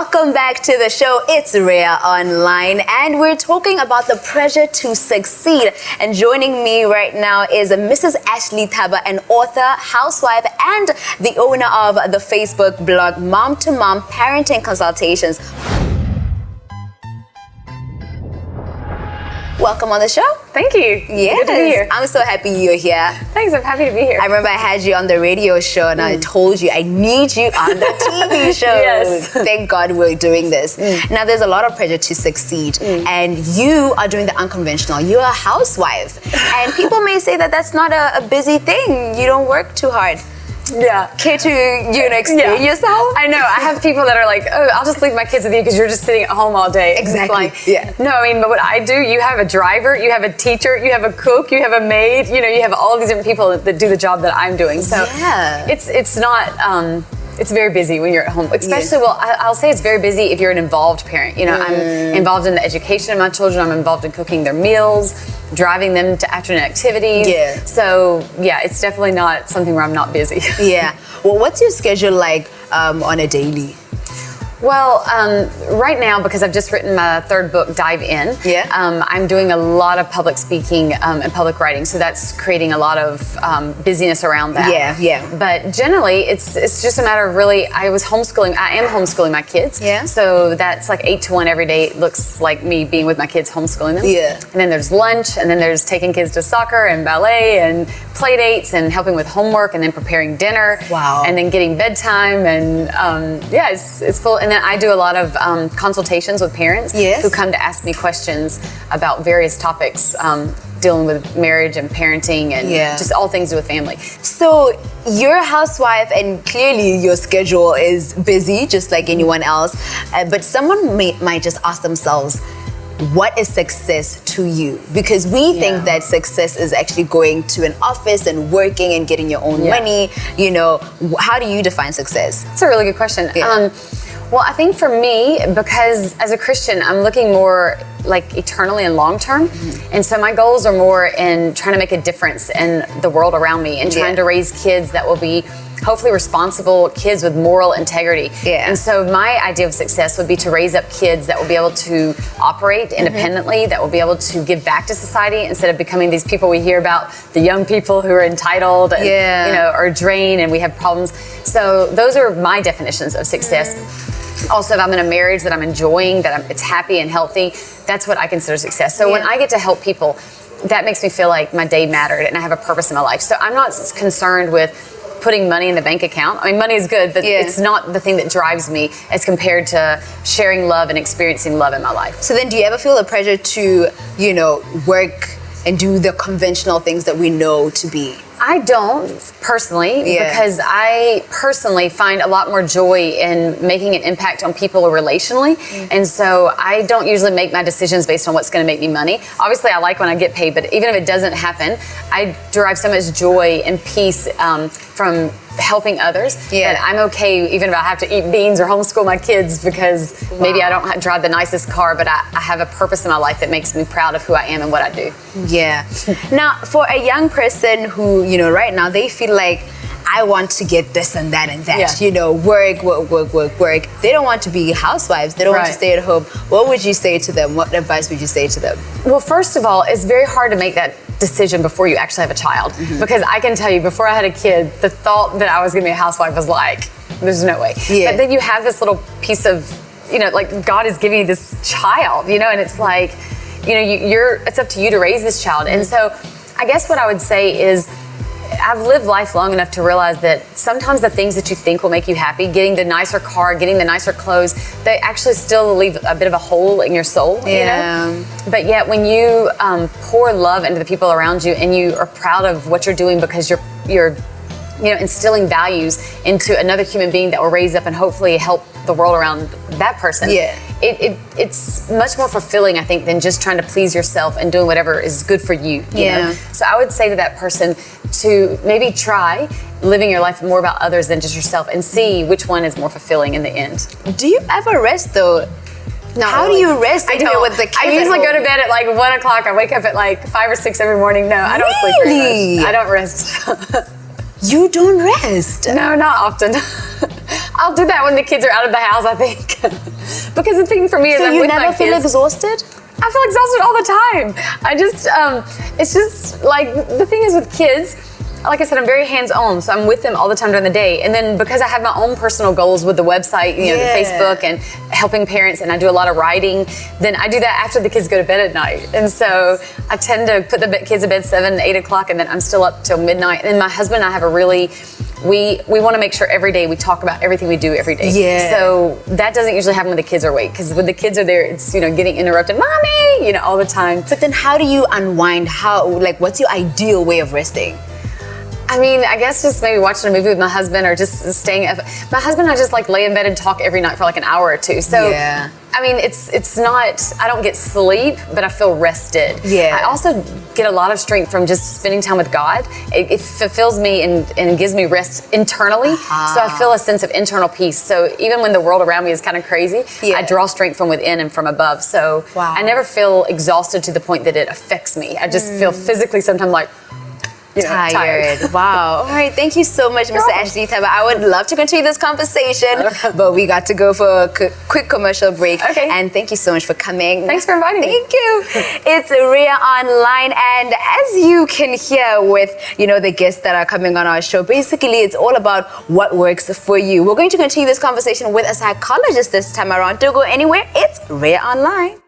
Welcome back to the show. It's REA Online, and we're talking about the pressure to succeed. And joining me right now is Mrs. Ashley Thaba, an author, housewife, and the owner of the Facebook blog Mom to Mom Parenting Consultations. Welcome on the show. Thank you. Yes. Good to be here. I'm so happy you're here. Thanks, I'm happy to be here. I remember I had you on the radio show and I told you I need you on the TV show. Yes. Thank God we're doing this. Now there's a lot of pressure to succeed and you are doing the unconventional. You're a housewife and people may say that that's not a busy thing. You don't work too hard. Yeah. Care to explain yourself? I know. I have people that are like, oh, I'll just leave my kids with you because you're just sitting at home all day. Exactly. It's like, no, I mean, but what I do, you have a driver, you have a teacher, you have a cook, you have a maid, you have all of these different people that do the job that I'm doing. So it's not, it's very busy when you're at home, especially, well, I'll say it's very busy if you're an involved parent. I'm involved in the education of my children. I'm involved in cooking their meals, driving them to afternoon activities. So, it's definitely not something where I'm not busy. Well, what's your schedule like on a daily? Well, right now, because I've just written my third book, Dive In, I'm doing a lot of public speaking and public writing, so that's creating a lot of busyness around that. But generally, it's just a matter of really, I am homeschooling my kids, so that's like 8 to 1 every day. It looks like me being with my kids, homeschooling them. And then there's lunch, and then there's taking kids to soccer and ballet and play dates and helping with homework and then preparing dinner. And then getting bedtime and it's full. And then I do a lot of consultations with parents who come to ask me questions about various topics dealing with marriage and parenting and just all things to do with family. So you're a housewife and clearly your schedule is busy just like anyone else, but someone might just ask themselves, what is success to you? Because we think that success is actually going to an office and working and getting your own money. How do you define success? That's a really good question. Well, I think for me, because as a Christian, I'm looking more like eternally and long term. And so my goals are more in trying to make a difference in the world around me and trying to raise kids that will be hopefully responsible kids with moral integrity. And so my idea of success would be to raise up kids that will be able to operate independently, that will be able to give back to society instead of becoming these people we hear about, the young people who are entitled and are drained and we have problems. So those are my definitions of success. Also, if I'm in a marriage that I'm enjoying, that it's happy and healthy, that's what I consider success. So when I get to help people, that makes me feel like my day mattered and I have a purpose in my life. So I'm not concerned with putting money in the bank account. I mean, money is good, but it's not the thing that drives me as compared to sharing love and experiencing love in my life. So then do you ever feel the pressure to, work and do the conventional things that we know to be? I don't personally, because I personally find a lot more joy in making an impact on people relationally. And so I don't usually make my decisions based on what's going to make me money. Obviously, I like when I get paid, but even if it doesn't happen, I derive so much joy and peace from helping others that I'm okay even if I have to eat beans or homeschool my kids because maybe I don't drive the nicest car, but I have a purpose in my life that makes me proud of who I am and what I do. Now, for a young person who, right now they feel like I want to get this and that and that, work. They don't want to be housewives. They don't want to stay at home. What would you say to them? What advice would you say to them? Well, first of all, it's very hard to make that decision before you actually have a child. Because I can tell you, before I had a kid, the thought that I was going to be a housewife was like, there's no way. But then you have this little piece of, like God is giving you this child, and it's like, it's up to you to raise this child. And so I guess what I would say is, I've lived life long enough to realize that sometimes the things that you think will make you happy, getting the nicer car, getting the nicer clothes, they actually still leave a bit of a hole in your soul, But yet when you pour love into the people around you and you are proud of what you're doing because you're instilling values into another human being that will raise up and hopefully help the world around that person. It's much more fulfilling, I think, than just trying to please yourself and doing whatever is good for you. You know? So I would say to that person to maybe try living your life more about others than just yourself and see which one is more fulfilling in the end. Do you ever rest though? No, How do you rest? I don't. With the kids I usually go to bed at like 1 o'clock. I wake up at like 5 or 6 every morning. No, I don't sleep very much. I don't rest. You don't rest? No, not often. I'll do that when the kids are out of the house, I think. Because the thing for me is So I'm you with my never feel kids. exhausted? I feel exhausted all the time. I just, it's just like, the thing is with kids, like I said, I'm very hands-on, so I'm with them all the time during the day. And then because I have my own personal goals with the website, you know, the Facebook and helping parents, and I do a lot of writing, then I do that after the kids go to bed at night. And so I tend to put the kids to bed 7, 8 o'clock, and then I'm still up till midnight. And my husband and I have a really, we want to make sure every day we talk about everything we do every day. Yeah. So that doesn't usually happen when the kids are awake, because when the kids are there, it's, you know, getting interrupted, mommy, you know, all the time. But then how do you unwind? What's your ideal way of resting? I mean, I guess just maybe watching a movie with my husband, or just staying up. My husband and I just like lay in bed and talk every night for like an hour or two. So, yeah. I mean, it's not, I don't get sleep, but I feel rested. Yeah. I also get a lot of strength from just spending time with God. It fulfills me and gives me rest internally. So I feel a sense of internal peace. So even when the world around me is kind of crazy, I draw strength from within and from above. So I never feel exhausted to the point that it affects me. I just feel physically sometimes like, you know, tired. Wow. All right. Thank you so much, Mr. Ashley Taba. I would love to continue this conversation, but we got to go for a quick commercial break. Okay. And thank you so much for coming. Thanks for inviting me. Thank you. It's REA Online, and as you can hear with, you know, the guests that are coming on our show, basically it's all about what works for you. We're going to continue this conversation with a psychologist this time around. Don't go anywhere. It's REA Online.